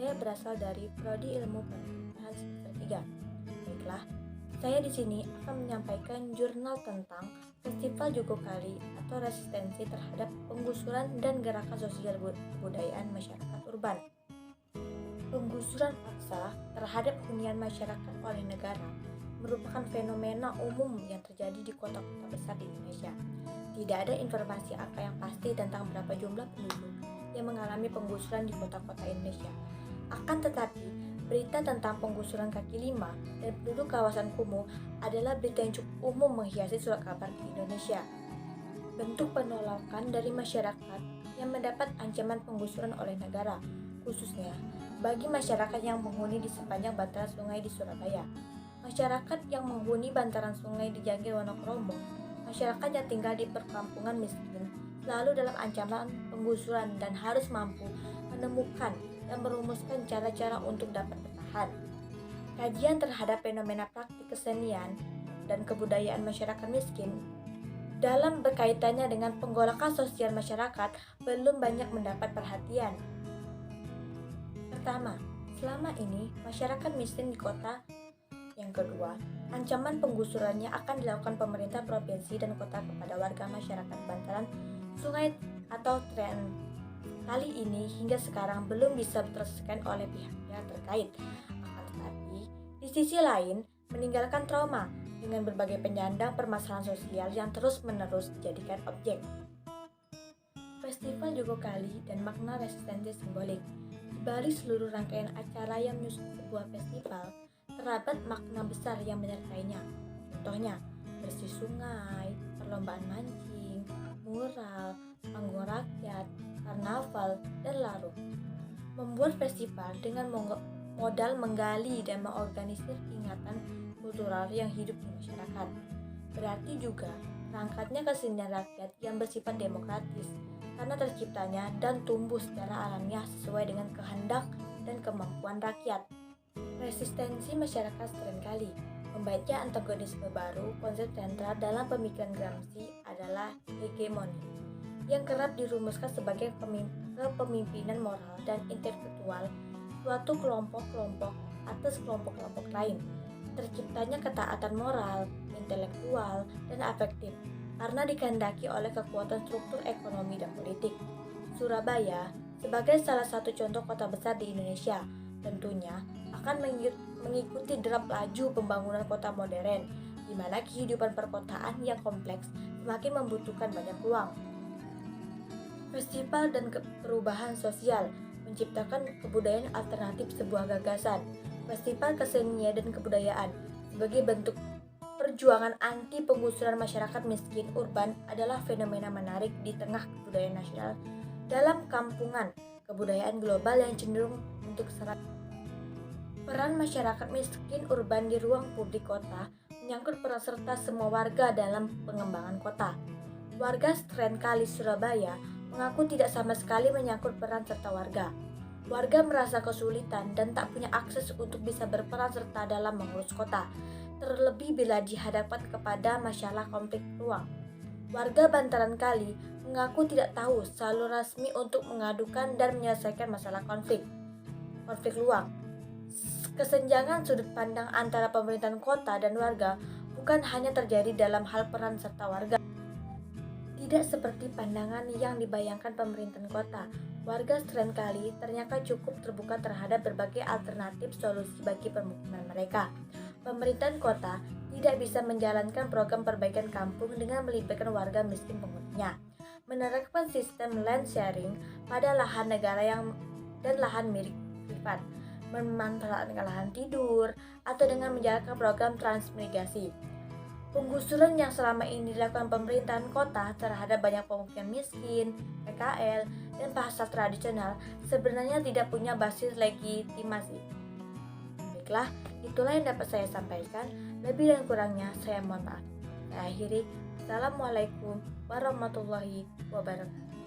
Saya berasal dari Prodi Ilmu Pemerintahan semester 3. Baiklah, saya di sini akan menyampaikan jurnal tentang Festival Jogokali atau resistensi terhadap penggusuran dan gerakan sosial kebudayaan masyarakat urban. Penggusuran paksa terhadap hunian masyarakat oleh negara merupakan fenomena umum yang terjadi di kota-kota besar di Indonesia. Tidak ada informasi angka yang pasti tentang berapa jumlah penduduk yang mengalami penggusuran di kota-kota Indonesia. Akan tetapi, berita tentang penggusuran kaki lima dan penduduk kawasan kumuh adalah berita yang cukup umum menghiasi surat kabar di Indonesia. Bentuk penolakan dari masyarakat yang mendapat ancaman penggusuran oleh negara, khususnya bagi masyarakat yang menghuni di sepanjang bantaran sungai di Surabaya. Masyarakat yang menghuni bantaran sungai di Jangkir Wonokromo, masyarakat yang tinggal di perkampungan miskin, selalu dalam ancaman penggusuran dan harus mampu menemukan dan merumuskan cara-cara untuk dapat bertahan. Kajian terhadap fenomena praktik kesenian dan kebudayaan masyarakat miskin dalam berkaitannya dengan penggolakan sosial masyarakat belum banyak mendapat perhatian. Pertama, selama ini masyarakat miskin di kota. Yang kedua, ancaman penggusurannya akan dilakukan pemerintah provinsi dan kota kepada warga masyarakat bantaran sungai atau tren. Kali ini hingga sekarang belum bisa terselesaikan oleh pihak-pihak terkait. Akan tetapi, di sisi lain, meninggalkan trauma dengan berbagai penyandang permasalahan sosial yang terus-menerus dijadikan objek. Festival Jogokali dan makna resistensi simbolik. Di balik seluruh rangkaian acara yang menyusun sebuah festival, terdapat makna besar yang menyertainya. Contohnya, bersih sungai, perlombaan mancing, mural, panggung rakyat, karnaval, dan larung. Membuat festival dengan modal menggali dan mengorganisir ingatan kultural yang hidup di masyarakat. Berarti juga terangkatnya kesenian rakyat yang bersifat demokratis karena terciptanya dan tumbuh secara alamiah sesuai dengan kehendak dan kemampuan rakyat. Resistensi masyarakat seringkali membaca antagonisme baru. Konsep sentral dalam pemikiran Gramsci adalah hegemoni, yang kerap dirumuskan sebagai kepemimpinan moral dan intelektual suatu kelompok-kelompok atas kelompok-kelompok lain. Terciptanya ketaatan moral, intelektual, dan afektif karena dikehendaki oleh kekuatan struktur ekonomi dan politik. Surabaya, sebagai salah satu contoh kota besar di Indonesia, tentunya akan mengikuti derap laju pembangunan kota modern, di mana kehidupan perkotaan yang kompleks semakin membutuhkan banyak ruang. Festival dan perubahan sosial menciptakan kebudayaan alternatif sebuah gagasan. Festival kesenian dan kebudayaan sebagai bentuk perjuangan anti penggusuran masyarakat miskin urban adalah fenomena menarik di tengah kebudayaan nasional dalam kampungan kebudayaan global yang cenderung untuk serat. Peran masyarakat miskin urban di ruang publik kota menyangkut peran serta semua warga dalam pengembangan kota. Warga Kali Surabaya mengaku tidak sama sekali menyangkut peran serta warga. Warga merasa kesulitan dan tak punya akses untuk bisa berperan serta dalam mengurus kota, terlebih bila dihadapkan kepada masalah konflik ruang. Warga bantaran kali mengaku tidak tahu salur resmi untuk mengadukan dan menyelesaikan masalah konflik ruang. Kesenjangan sudut pandang antara pemerintahan kota dan warga bukan hanya terjadi dalam hal peran serta warga. Tidak seperti pandangan yang dibayangkan pemerintahan kota, warga Kali ternyata cukup terbuka terhadap berbagai alternatif solusi bagi permukiman mereka. Pemerintahan kota tidak bisa menjalankan program perbaikan kampung dengan melibatkan warga miskin penghuninya. Menerapkan sistem land sharing pada lahan negara dan lahan milik privat, memanfaatkan lahan tidur, atau dengan menjalankan program transmigrasi. Penggusuran yang selama ini dilakukan pemerintahan kota terhadap banyak pemukiman miskin, PKL, dan pasar tradisional sebenarnya tidak punya basis legitimasi. Baiklah, itulah yang dapat saya sampaikan. Lebih dan kurangnya saya mohon maaf. Saya akhiri. Assalamualaikum warahmatullahi wabarakatuh.